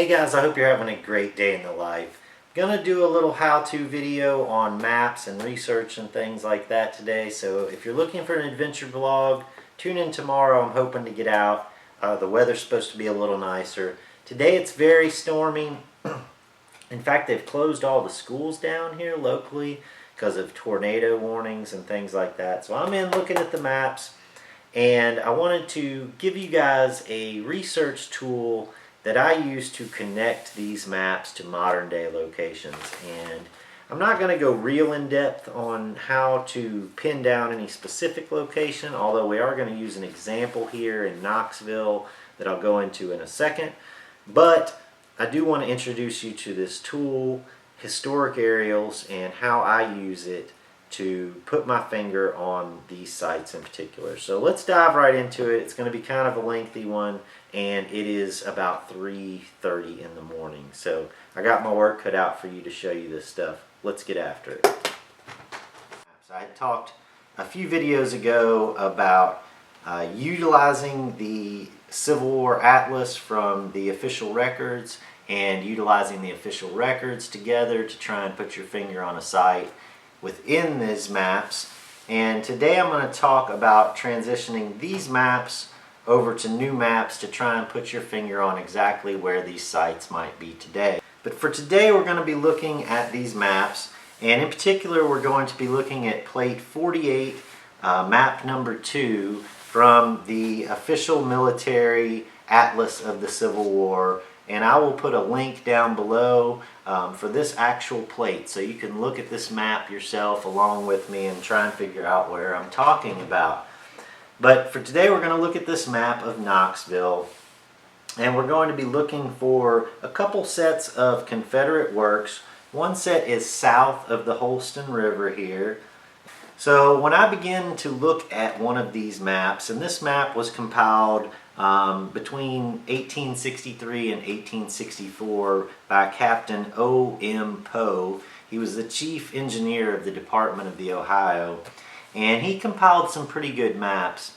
Hey guys, I hope you're having a great day in the life. Gonna do a little how-to video on maps and research and things like that today. So if you're looking for an adventure vlog, tune in tomorrow. I'm hoping to get out. The weather's supposed to be a little nicer. Today it's very stormy. In fact, they've closed all the schools down here locally because of tornado warnings and things like that. So I'm in looking at the maps, and I wanted to give you guys a research tool that I use to connect these maps to modern day locations. And I'm not going to go real in depth on how to pin down any specific location, although we are going to use an example here in Knoxville that I'll go into in a second. But I do want to introduce you to this tool, Historic Aerials, and how I use it to put my finger on these sites in particular. So let's dive right into it. It's going to be kind of a lengthy one, and it is about 3:30 in the morning. So I got my work cut out for you to show you this stuff. Let's get after it. So I talked a few videos ago about utilizing the Civil War Atlas from the official records and utilizing the official records together to try and put your finger on a site within these maps. And today I'm going to talk about transitioning these maps over to new maps to try and put your finger on exactly where these sites might be today. But for today we're going to be looking at these maps, and in particular we're going to be looking at plate 48, map number 2 from the official military atlas of the Civil War. And I will put a link down below for this actual plate, so you can look at this map yourself along with me and try and figure out where I'm talking about. But for today we're going to look at this map of Knoxville, and we're going to be looking for a couple sets of Confederate works. One set is south of the Holston River here. So when I begin to look at one of these maps, and this map was compiled between 1863 and 1864 by Captain O.M. Poe. He was the chief engineer of the Department of the Ohio, and he compiled some pretty good maps.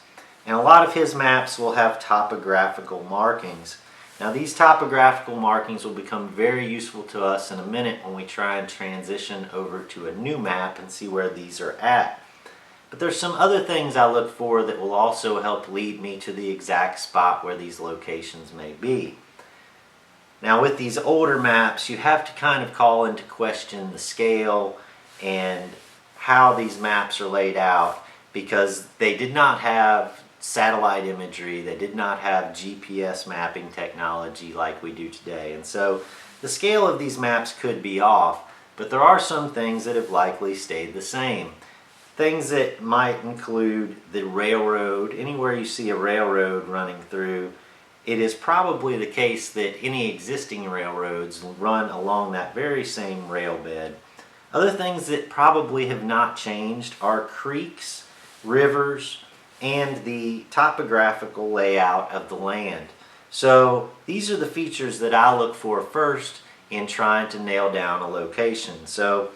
And a lot of his maps will have topographical markings. Now these topographical markings will become very useful to us in a minute when we try and transition over to a new map and see where these are at. But there's some other things I look for that will also help lead me to the exact spot where these locations may be. Now with these older maps, you have to kind of call into question the scale and how these maps are laid out, because they did not have satellite imagery, they did not have GPS mapping technology like we do today. And so the scale of these maps could be off, but there are some things that have likely stayed the same. Things that might include the railroad. Anywhere you see a railroad running through, it is probably the case that any existing railroads run along that very same rail bed. Other things that probably have not changed are creeks, rivers, and the topographical layout of the land. So these are the features that I look for first in trying to nail down a location. So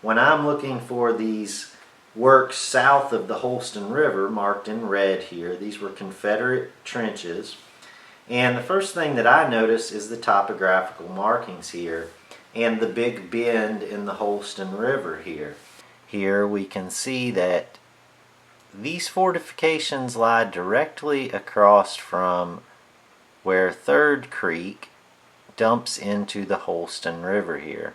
when I'm looking for these works south of the Holston River, marked in red here, these were Confederate trenches. And the first thing that I notice is the topographical markings here and the big bend in the Holston River here. Here we can see that these fortifications lie directly across from where Third Creek dumps into the Holston River here.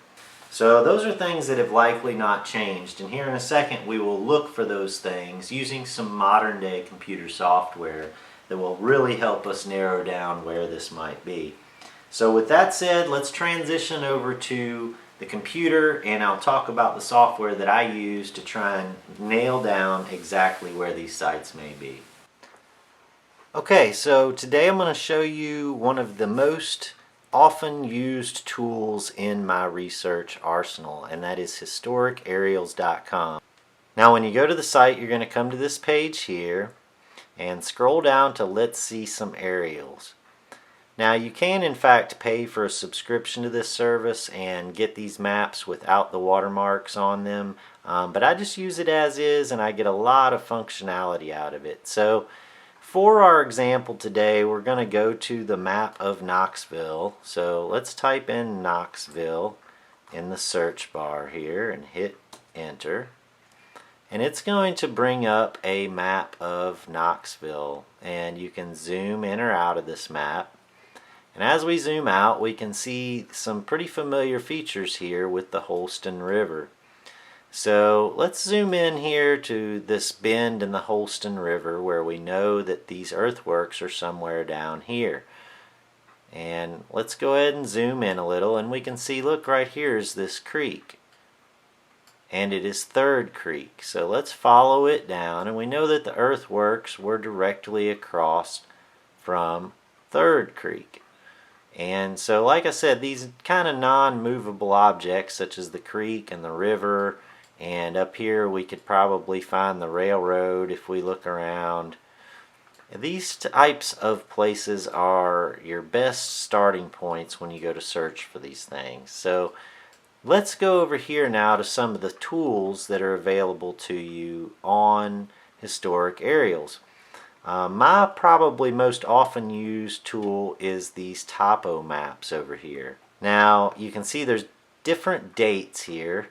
So those are things that have likely not changed, and here in a second we will look for those things using some modern day computer software that will really help us narrow down where this might be. So with that said, let's transition over to the computer, and I'll talk about the software that I use to try and nail down exactly where these sites may be. Okay, so today I'm going to show you one of the most often used tools in my research arsenal, and that is historicaerials.com. Now when you go to the site, you're going to come to this page here and scroll down to Let's See Some Aerials. Now you can in fact pay for a subscription to this service and get these maps without the watermarks on them, but I just use it as is and I get a lot of functionality out of it. So for our example today, we're going to go to the map of Knoxville. So let's type in Knoxville in the search bar here and hit enter. And it's going to bring up a map of Knoxville, and you can zoom in or out of this map. And as we zoom out, we can see some pretty familiar features here with the Holston River. So let's zoom in here to this bend in the Holston River where we know that these earthworks are somewhere down here. And let's go ahead and zoom in a little, and we can see, look, right here is this creek. And it is Third Creek. So let's follow it down, and we know that the earthworks were directly across from Third Creek. And so, like I said, these kind of non-movable objects such as the creek and the river, and up here we could probably find the railroad if we look around. These types of places are your best starting points when you go to search for these things. So let's go over here now to some of the tools that are available to you on historic aerials. My probably most often used tool is these topo maps over here. Now you can see there's different dates here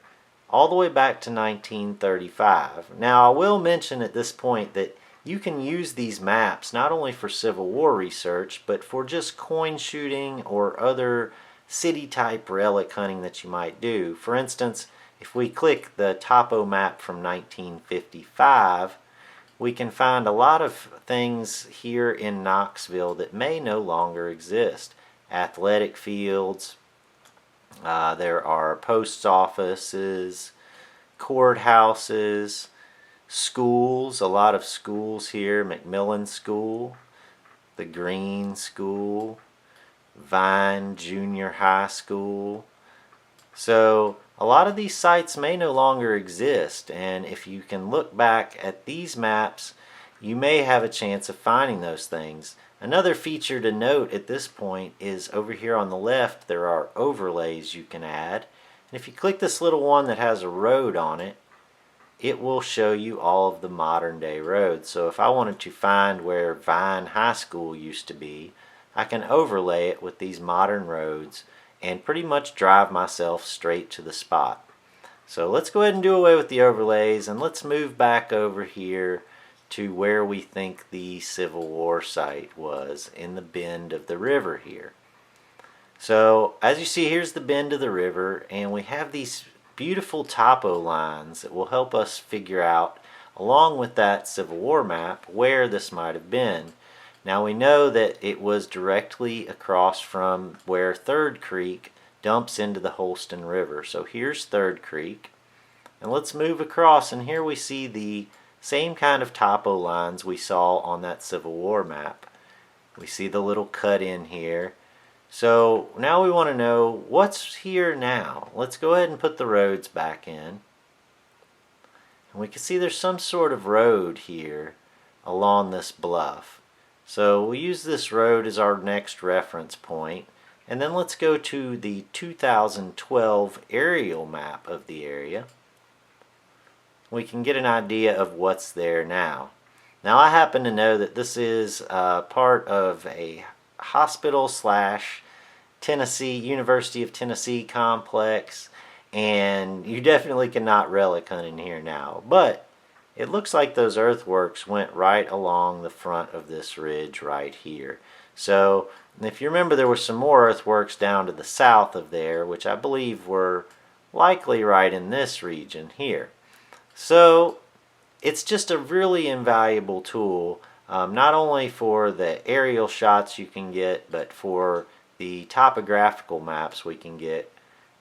all the way back to 1935. Now I will mention at this point that you can use these maps not only for Civil War research, but for just coin shooting or other city type relic hunting that you might do. For instance, if we click the topo map from 1955, we can find a lot of things here in Knoxville that may no longer exist. Athletic fields, there are post offices, courthouses, schools, a lot of schools here, McMillan School, the Green School, Vine Junior High School. So a lot of these sites may no longer exist, and if you can look back at these maps, you may have a chance of finding those things. Another feature to note at this point is over here on the left there are overlays you can add. And if you click this little one that has a road on it, it will show you all of the modern day roads. So if I wanted to find where Vine High School used to be, I can overlay it with these modern roads and pretty much drive myself straight to the spot. So let's go ahead and do away with the overlays, and let's move back over here to where we think the Civil War site was, in the bend of the river here. So as you see, here's the bend of the river, and we have these beautiful topo lines that will help us figure out, along with that Civil War map, where this might have been. Now we know that it was directly across from where Third Creek dumps into the Holston River. So here's Third Creek, and let's move across, and here we see the same kind of topo lines we saw on that Civil War map. We see the little cut in here. So now we want to know what's here now. Let's go ahead and put the roads back in. And we can see there's some sort of road here along this bluff. So we'll use this road as our next reference point. And then let's go to the 2012 aerial map of the area. We can get an idea of what's there now. Now I happen to know that this is part of a hospital / Tennessee, University of Tennessee complex, and you definitely cannot relic hunt in here now. But it looks like those earthworks went right along the front of this ridge right here. So if you remember, there were some more earthworks down to the south of there, which I believe were likely right in this region here. So it's just a really invaluable tool, not only for the aerial shots you can get, but for the topographical maps we can get,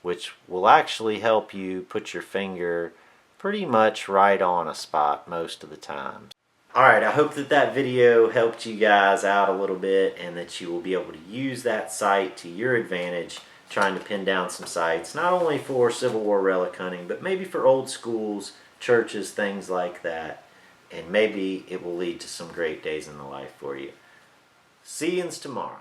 which will actually help you put your finger pretty much right on a spot most of the time. Alright, I hope that that video helped you guys out a little bit, and that you will be able to use that site to your advantage trying to pin down some sites, not only for Civil War relic hunting, but maybe for old schools, churches, things like that. And maybe it will lead to some great days in the life for you. See you tomorrow.